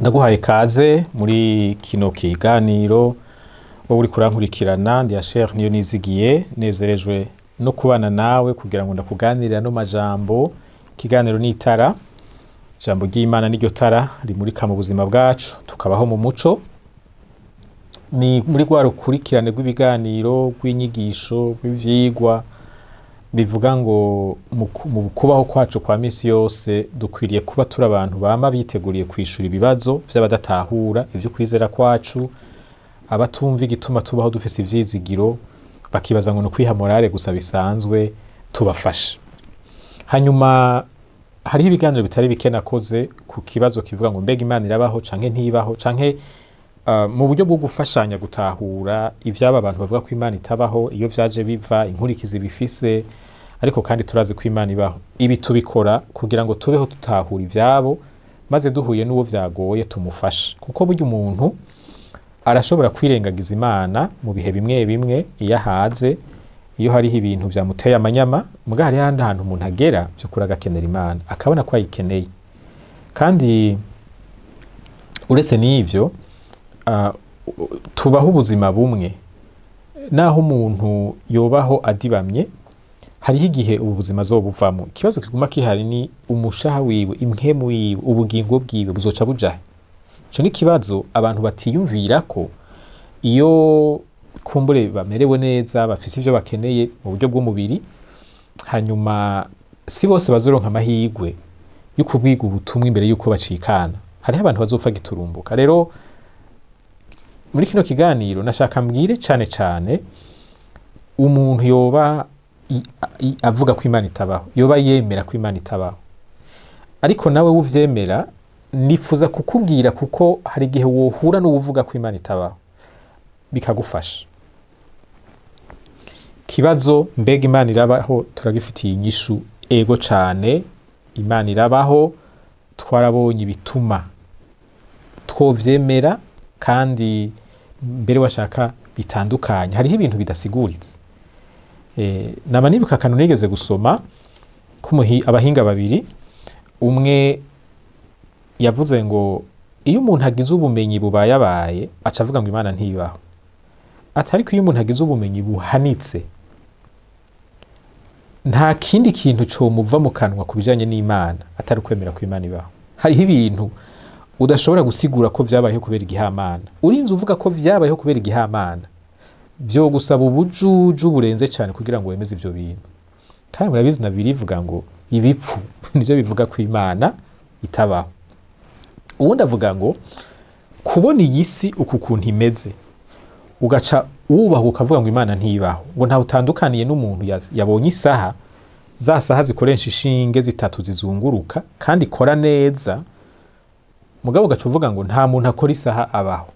Ndaguhaye kaze muri kino kiganiro wowe uri kurankurikirana ndi Asher niyo nizigiye nezerejwe no kubana nawe kugira ngo ndakuganirira no majambo. Kiganiro ni itara, jambo ry'Imana niryo tara rimurika mu buzima bwacu tukabaho mu muco. Ni muri rwa rukurikirane rw'ibiganiro rw'inyigisho rw'ivyigwa bivuga ngo mu kubaho kwacu kwa misi yose dukwiriye kuba turi abantu bama biteguriye kwishura ibibazo vy'abadatahura ivyo kwizera kwacu, abatumva igituma tubaho dufise ivyizigiro bakibaza ngo no kwiha morale gusa bisanzwe tubafasha. Hanyuma hariho ibiganiro bitari bike nakoze ku kibazo kivuga ngo mbega Imana irabaho canke ntibaho canke mu buryo bwo gufashanya gutahura ivyaba abantu bavuga ko Imana itabaho iyo vyaje biva inkurikizi bifise, ariko kandi turazi ko Imana ibaho. Ibi tubikora kugira ngo tubeho tutahura ivyabo maze duhuye n'uwo vyagoye tumufasha, kuko burya umuntu arashobora kwirengagiza Imana mu bihe bimwe bimwe iyo ahaze, iyo hariho ibintu vyamuteye amanyama, muga hari handi hantu umuntu agera vyo kuragakenera Imana akabona ko ayikeneye. Kandi uretse n'ivyo tubaho ubuzima bumwe, naho umuntu yobaho adibamye hariho igihe ubu buzima azobuvamo. Ikibazo kiguma kihari ni umushaha wiwe, impwemu wiwe, ubugingo bwiwe buzoca bujahe. Ico ni kibazo abantu batiyumvira ko iyo kumbure bamerewe neza bafise ivyo bakeneye mu buryo bw'umubiri, hanyuma si bose bazoronka amahirwe yo kubwiga ubutumwa imbere yuko bacikana. Hariho abantu bazopfa giturumbuka. Rero muri kino kiganiro nashaka mbwire cane umuntu yoba avuga ko Imana itabaho, yoba yemera ko Imana itabaho, ariko nawe uvyemera nifuza kukubwira, kuko hari igihe wohura n'uwuvuga ko Imana itabaho bikagufasha. Kibazo mbega Imana irabaho turagifitiye inyishu ego cane. Imana irabaho, twarabonye ibituma twovyemera, kandi mbere washaka bitandukanye. Hariho ibintu bidasiguritse. Nama nibuka akantu nigeze gusoma abahinga babiri, umwe yavuze ngo iyo umuntu agize ubumenyi bubayabaye aca avuga ngo Imana ntibaho. Ariko iyo umuntu agize ubumenyi buhanitse nta kindi kintu co muva mu kanwa kubijanye n'Imana atari kwemera ko Imana ibaho. Hariho ibintu udashobora gusigura ko vyabayeho kubera igihamana. Urinze uvuga ko vyabayeho kubera igihamana, vyo gusaba ubujuju burenze cyane kugira ngo wemeze ivyo bintu. Kandi murabizi na birivuga ngo ibipfu nivyo bivuga ko Imana itabaho. Uwundi avuga ngo kubona iyi si uku kuntu imeze ugaca wubaha ukavuga ngo Imana ntibaho, ngo nta utandukaniye n'umuntu yabonye isaha, za saha zikoresha ishinge zitatu zizunguruka kandi ikora neza, mugabo ugaca uvuga ngo nta muntu akora isaha abaho.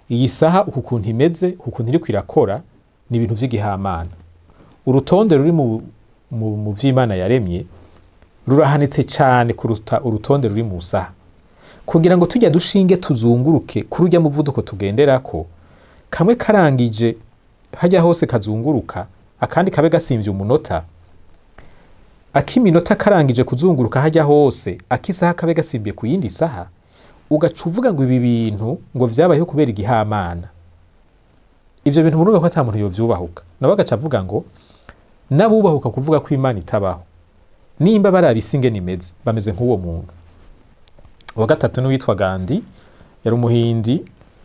Iyi saha uku kuntu imeze, uku kuntu iriko irakora ni ibintu vy'igihamana. Urutonde ruri mu vy'Imana yaremye rurahanitse cyane kuruta urutonde ruri mu saha. Kugira ngo tujya dushinge tuzunguruke kuri urya muvuduko tugenderako, kamwe karangije hajya hose kazunguruka, akandi kabe gasimvye umunota, akiminota karangije kuzunguruka hajya hose, akisaha kabe gasimbiye ku yindi saha, ugaca uvuga ngo ibi bintu ngo vyabayeho kubera igihamana. Ivyo bintu murumva ko ata muntu yovyubahuka. Nawe agaca avuga ngo nabubahuka kuvuga ko Imana itabaho nimba barabisinge nimeze bameze nk'uwo muntu. Wa gatatu n'uwitwa Gandhi, yari umuhindi,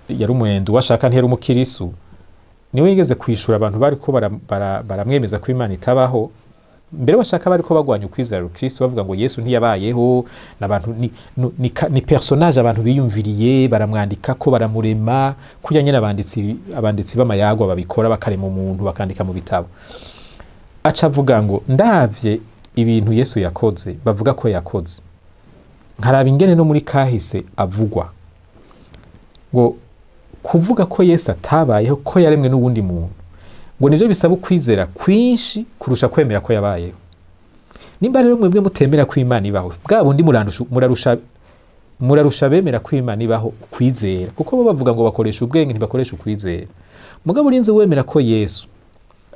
yari umuhendu washaka ntiyari umukirisu. Niwe yigeze kwishura abantu bariko baramwemeza ko Imana itabaho. Mbere bashaka bariko bagwanya ukwizera Kristo bavuga ngo Yesu ntiyabayeho, n'abantu ni personnage abantu biyumviriye baramwandika ko baramurema, kujya nyene abanditsi b'amayagwa babikora bakarema umuntu bakandika mu bitabo. Aca avuga ngo ndavye ibintu Yesu yakoze bavuga ko yakoze, nkaraba ingene no muri kahise avugwa, ngo kuvuga ko Yesu atabayeho, ko yaremwe n'uwundi muntu, ngo nivyo bisaba ukwizera kwinshi kurusha kwemera ko yabayeho. Nimba rero mwebwe mutemera ko Imana ibaho, bwa bundi murarusha bemera ko Imana ibaho kwizera, kuko bo bavuga ngo bakoresha ubwenge ntibakoresha ukwizera. Mugabo urinze wemera ko Yesu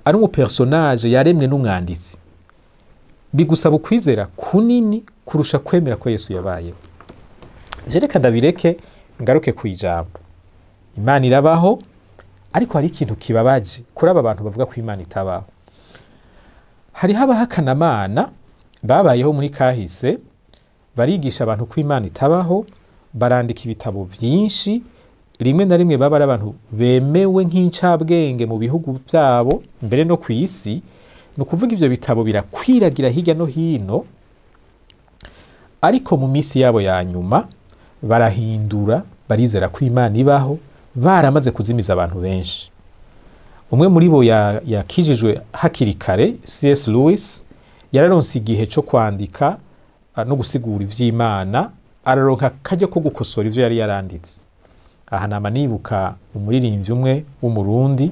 ari umu personnage yaremwe n'umwanditsi, bigusaba ukwizera kunini kurusha kwemera ko Yesu yabayeho. Jereka ndabireke ngaruke ku ijambo. Imana irabaho, ariko hari ikintu kibabaje kuri aba bantu bavuga ko Imana itabaho. Hariho abahakanamana babayeho muri kahise, barigisha abantu ko Imana itabaho, barandika ibitabo vyinshi, rimwe na rimwe baba ari abantu bemewe nk'incabwenge mu bihugu byabo mbere no ku isi. Ni ukuvuga ivyo bitabo birakwiragira hirya no hino, ariko mu minsi yabo ya nyuma barahindura, barizera ko Imana ibaho, baramaze kuzimiza abantu benshi. Umwe muri bo yakijijwe hakiri kare, C.S. Lewis, yararonse igihe cyo kwandika no gusigura ivy'Imana, araronka akaryo ko gukosora ivyo yari yaranditse. Aha nama nibuka umuririmbyi umwe w'umurundi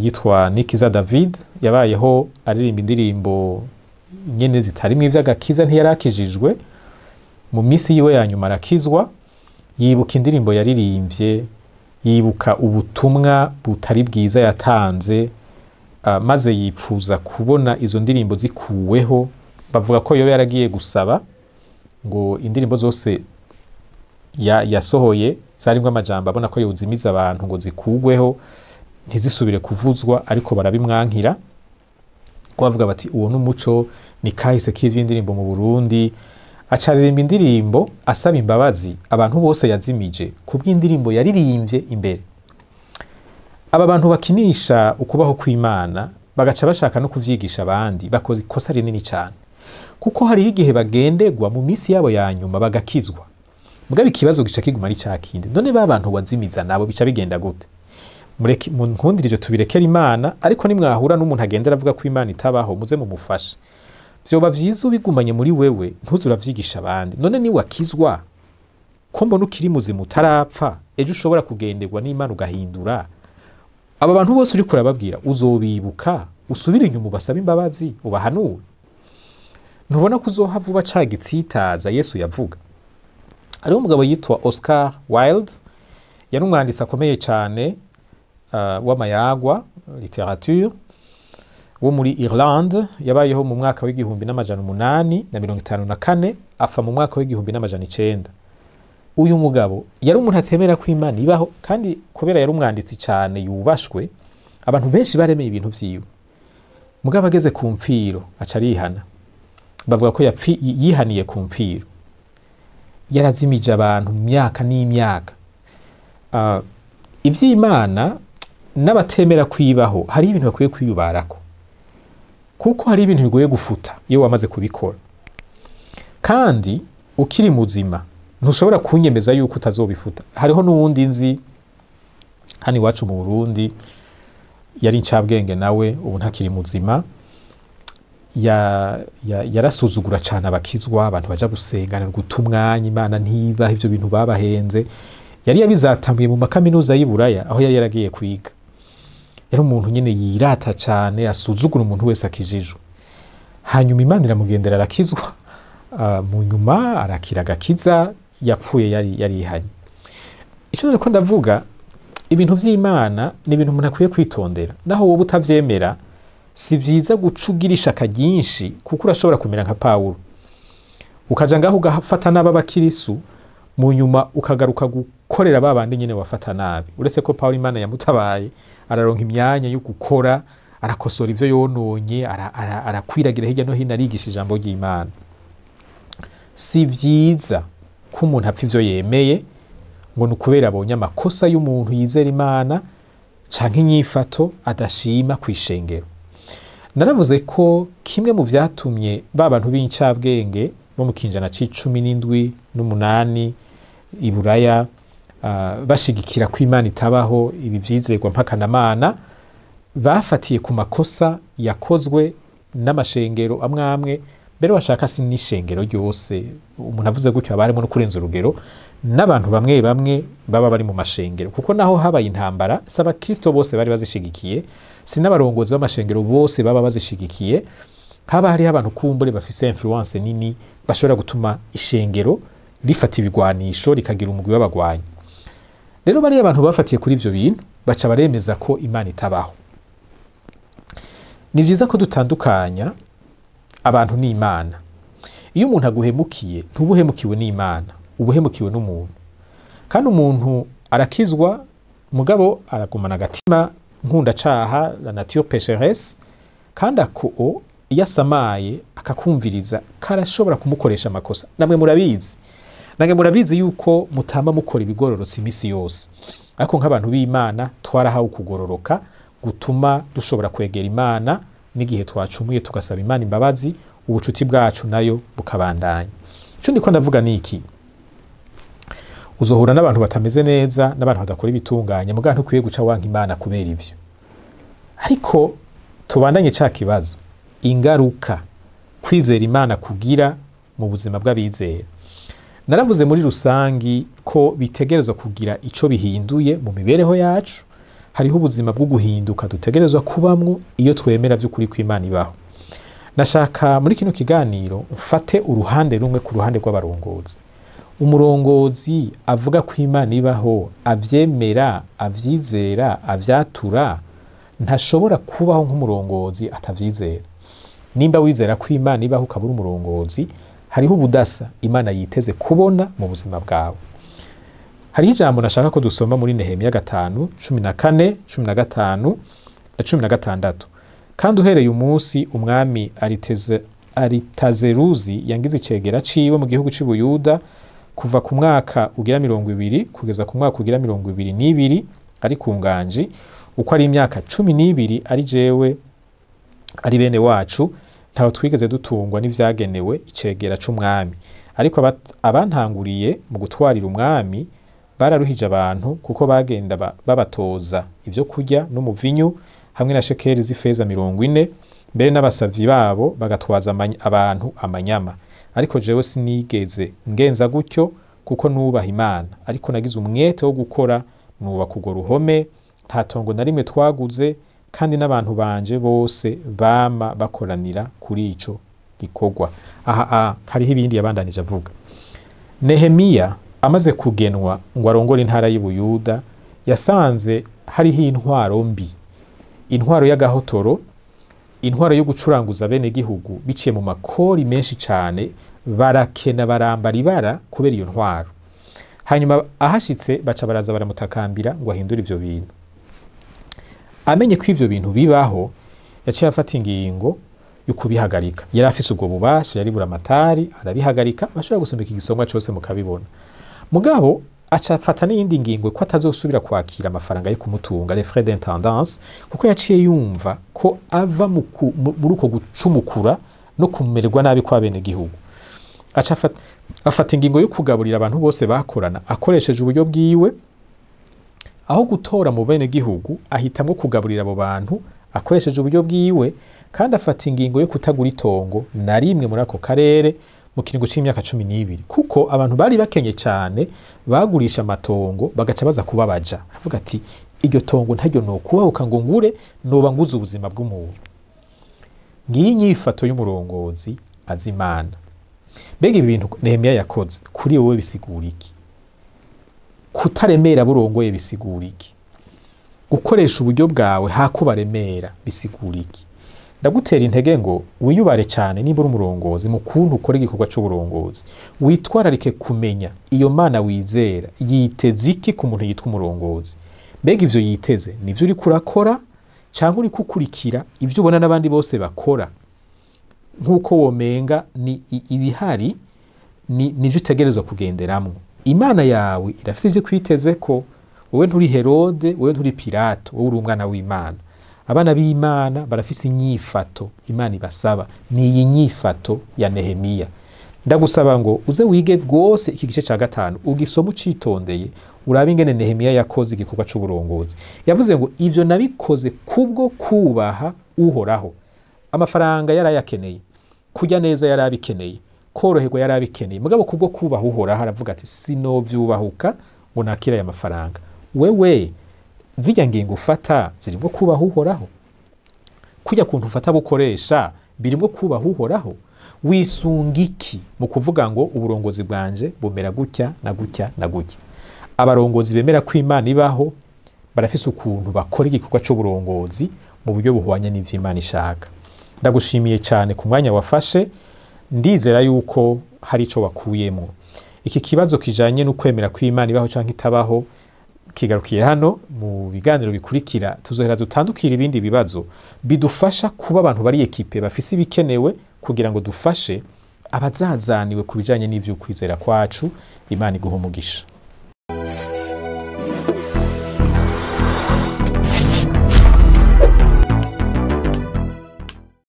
yitwa Nikiza David, yabayeho aririmba indirimbo nyene zitarimwe ivy'agakiza, ntiyarakijijwe. Mu minsi yiwe ya nyuma arakizwa, yibuka indirimbo yaririmbye, yibuka ubutumwa butari bwiza yatanze, maze yipfuza kubona izo ndirimbo zikuweho. Bavuga ko yoba yaragiye gusaba ngo indirimbo zose yasohoye zarimwe amajambo abona ko yozimiza abantu ngo zikugweho ntizisubire kuvuzwa, ariko barabimwankira ko bavuga bati uwo n'umuco ni kahise k'ivy'indirimbo mu Burundi. Acaririmba indirimbo asaba imbabazi abantu bose yazimije kubw'indirimbo yaririmbye imbere. Aba bantu bakinisha ukubaho kw'Imana bagaca bashaka no kuvyigisha abandi, bakoze ikosa rinini cyane, kuko hari igihe bagendegwa mu minsi yabo ya nyuma bagakizwa, mugabe ikibazo gica kiguma ari cakindi. None ba bantu wazimiza nabo bica bigenda gute? Mu nkundirije tubirekera Imana, ariko nimwahura n'umuntu agendera avuga ko Imana itabaho, muze mumufashe. Vyoba vyiza ubigumanye muri wewe, ntuze uravyigisha abandi. None ni wakizwa ko mbona ukiri muzima utarapfa, ejo ushobora kugenderwa n'Imana ugahindura. Aba bantu bose uri kurababwira uzobibuka, usubire inyuma ubasaba imbabazi, ubahanure. Ntubona ko uzohava uba ca gitsitaza Yesu yavuga. Hariho umugabo yitwa Oscar Wilde, yari umwanditsi akomeye cyane w'amayagwa literature wo muri Irlande, yabayeho mu mwaka w'1854 afa mu mwaka w'1900. Uyu mugabo yari umuntu atemera ko Imana ibaho, kandi kubera yari umwanditsi cyane yubashwe, abantu benshi baremeye ibintu vyiwe. Mugabo ageze ku mfiro aca arihana, bavuga ko yihaniye ku mfiro. Yarazimije abantu mu myaka n'imyaka. Ivy'Imana n'abatemera kwibaho hari ibintu bakwiye kwiyubarako, kuko hari ibintu bigoye gufuta iyo wamaze kubikora. Kandi ukiri muzima ntushobora kunyemeza yuko utazobifuta. Hariho n'uwundi nzi hani wacu mu Burundi, yari incabwenge nawe, ubu ntakiri muzima. Yarasuzugura cyane abakizwa, abantu baja gusengana gutumwanya Imana ntibaho ivyo bintu babahenze. Yari yabizatambuye mu makaminuza y'Iburaya aho yari yaragiye kwiga. Yari umuntu nyene yirata cyane, asuzugura umuntu wese akijijwe. Hanyuma Imana iramugendera arakizwa, mu nyuma arakira agakiza, yapfuye yari ihanye. Ico rero ko ndavuga, ibintu vy'Imana ni ibintu umuntu akwiye kwitondera. Naho wowe utavyemera, si vyiza gucugirisha akaryinshi, kuko urashobora kumera nka Pawulo, ukaja ngaho ugafata n'aba bakirisu, mu nyuma ukagaruka gukorera babandi nyene wafata nabi. Uretse ko Pawulo Imana yamutabaye, araronka imyanya yo gukora, arakosora ivyo yononye, arakwiragira hirya no hino arigisha ijambo ry'Imana. Si vyiza ko umuntu apfa ivyo yemeye ngo nukubera abonye amakosa y'umuntu yizera Imana canke inyifato adashima kwishengero. Naravuze ko kimwe mu vyatumye babantu b'incabwenge bo mu kinjana c'17 n'umunani Iburaya bashigikira ko Imana itabaho, ibi vyizerwa mpakanamana, bafatiye ku makosa yakozwe n'amashengero amwamwe. Mbere washaka si n'ishengero ryose, umuntu avuze gutyo abarimo no kurenza urugero, n'abantu bamwe bamwe baba bari mu mashengero, kuko naho habaye intambara saba Kristo bose bari bazishigikiye, si n'abarongozi b'amashengero bose baba bazishigikiye. Haba hari abantu kumbure bafise influence nini bashobora gutuma ishengero rifata ibigwanisho rikagira umugwi w'abagwanyi. Rero bari abantu bafatiye kuri ivyo bintu baca baremeza ko Imana itabaho. Ni vyiza ko dutandukanya abantu n'Imana. Iyo umuntu aguhemukiye ntubuhemukiwe n'Imana, ubuhemukiwe n'umuntu. kandi umuntu arakizwa mugabo aragumana agatima nkundacaha la nature pécheresse, kandi ako iyo asamaye akakumviriza karashobora kumukoresha amakosa. Namwe murabizi yuko mutama mukora ibigororotse imisi yose, ariko nk'abantu b'Imana twarahawe kugororoka gutuma dushobora kwegera Imana n'igihe twacumuye tugasaba Imana imbabazi, ubucuti bwacu nayo bukabandanya. Ico ndiko ndavuga niki, uzohura n'abantu batameze neza, n'abantu badakora ibitunganye, muga ntukwiye guca wanka Imana kubera ivyo. Ariko tubandanye ca kibazo, ingaruka kwizera Imana kugira mu buzima bw'abizera. Naravuze muri rusangi ko bitegerezwa kugira ico bihinduye mu mibereho yacu. Hariho ubuzima bwo guhinduka dutegerezwa kubamwo iyo twemera vy'ukuri ko Imana ibaho. Nashaka muri kino kiganiro ufate uruhande rumwe ku ruhande rw'abarongozi. Umurongozi avuga ko Imana ibaho, avyemera, avyizera, avyatura, ntashobora kubaho nk'umurongozi atavyizera. Nimba wizera ko Imana ibaho ukabura umurongozi, hariho ubudasa Imana yiteze kubona mu buzima bwawe. Hari ijambo nashaka ko dusoma muri Nehemiya 5:14, 15 na 16. Kandi uhereye umunsi umwami Aritazeruzi yangize icegera ciwe mu gihugu c'Ubuyuda, kuva ku mwaka ugira 20 kugeza ku mwaka ugira 22 ari ku nganji, uko ari imyaka 12 ari jewe ari bene wacu, ntaho twigeze dutungwa n'ivyagenewe icegera c'umwami. Ariko abantanguriye mu gutwarira umwami bararuhije abantu, kuko bagenda babatoza ivyo kurya n'umuvinyu hamwe na shekeri z'ifeza 40, mbere n'abasavyi babo bagatwaza abantu amanyama. Ariko jewe sinigeze ngenza gutyo, kuko nubaha Imana, ariko nagize umwete wo gukora nuba kugo ruhome, nta tongo na rimwe twaguze, kandi n'abantu banje bose bama bakoranira kuri ico gikorwa. Hariho ibindi yabandanije avuga. Nehemiya amaze kugenwa ngo arongore intara y'Ubuyuda, yasanze hariho intwaro mbi, intwaro y'agahotoro, intwaro yo gucuranguza bene gihugu biciye mu makori menshi cane, barakena barambara ibara kubera iyo ntwaro. Hanyuma ahashitse baca baraza baramutakambira ngo ahindure ivyo bintu. Amenye ko ivyo bintu bibaho, yaciye afata ingingo yo kubihagarika. Yari afise ubwo bubasha, yari buramatari, arabihagarika, bashobora gusomeka igisomwa cose mukabibona. Mugabo aca afata n'iyindi ngingo ko atazosubira kwakira amafaranga yo kumutunga, les frais d'intendance, kuko yaciye yumva ko ava muri uko gucumukura no kumererwa nabi kwa bene gihugu. Aca afata ingingo yo kugaburira abantu bose bakorana akoresheje uburyo bwiwe, aho gutora mu bene gihugu ahitamwo kugaburira abo bantu akoresheje uburyo bwiwe, kandi afata ingingo yo kutagura itongo na rimwe muri ako karere mu kiringo c'imyaka 12, kuko abantu bari bakenye cyane bagurisha amatongo bagaca baza kubabaja. Avuga ati iryo tongo ntaryo no kubahuka ngo ngure, noba nguze ubuzima bw'umuntu. Ngiyi nyifato y'umurongozi azimana. Mbega ibi bintu Nehemiya yakoze kuri wowe bisigura iki? Kutaremera burongoye bisigura iki? Gukoresha uburyo bwawe hakubaremera bisigura iki? Ndagutera intege ngo wiyubare cyane niba uri umurongozi mu kuntu ukora igikorwa c'uburongozi. Witwararike kumenya iyo Mana wizera yiteze iki ku muntu yitwa umurongozi. Mbega ivyo yiteze nivyo uri kurakora, cyangwa uri kukurikira ivyo ubona n'abandi bose bakora? Nkuko womenga ni ibihari nivyo utegerezwa kugenderamwo. Imana yawe irafite ivyo kwiteze ko. Wowe nturi Herode, wowe nturi Pilato, wowe uri umwana w'Imana. Abana b'Imana barafise inyifato Imana ibasaba, ni iyi nyifato ya Nehemiya. Ndagusaba ngo uze wige rwose iki gice ca 5 ugisoma ucitondeye, urabe ingene Nehemiya yakoze igikorwa c'uburongozi. Yavuze ngo ivyo nabikoze kubwo kubaha Uhoraho. Amafaranga yarayakeneye, kujya neza yarabikeneye, koroherwa yarabikeneye, mugabo kubwo kubaha Uhoraho aravuga ati sinovyubahuka ngo nakira aya mafaranga. Wewe zijya ngingo ufata zirimo kubaha Uhoraho? Kujya kuntu ufata bukoresha birimo kubaha Uhoraho? Wisunga iki mu kuvuga ngo uburongozi bwanje bumera gutya na gutya na gutya? Abarongozi bemera ko Imana ibaho barafise ukuntu bakora igikorwa c'uburongozi mu buryo buhwanye n'ivyo Imana ishaka. Ndagushimiye cyane ku mwanya wafashe, ndizera yuko hari ico wakuyemo. iki kibazo kijanye n'ukwemera kw'Imana ibaho canke itabaho kigarukiye hano. Mu biganiro bikurikira tuzohera dutandukira ibindi bibazo bidufasha kuba abantu bari ekipe bafise ibikenewe kugira ngo dufashe abazazaniwe ku bijanye n'ivyo kwizera kwacu. Imana iguha umugisha.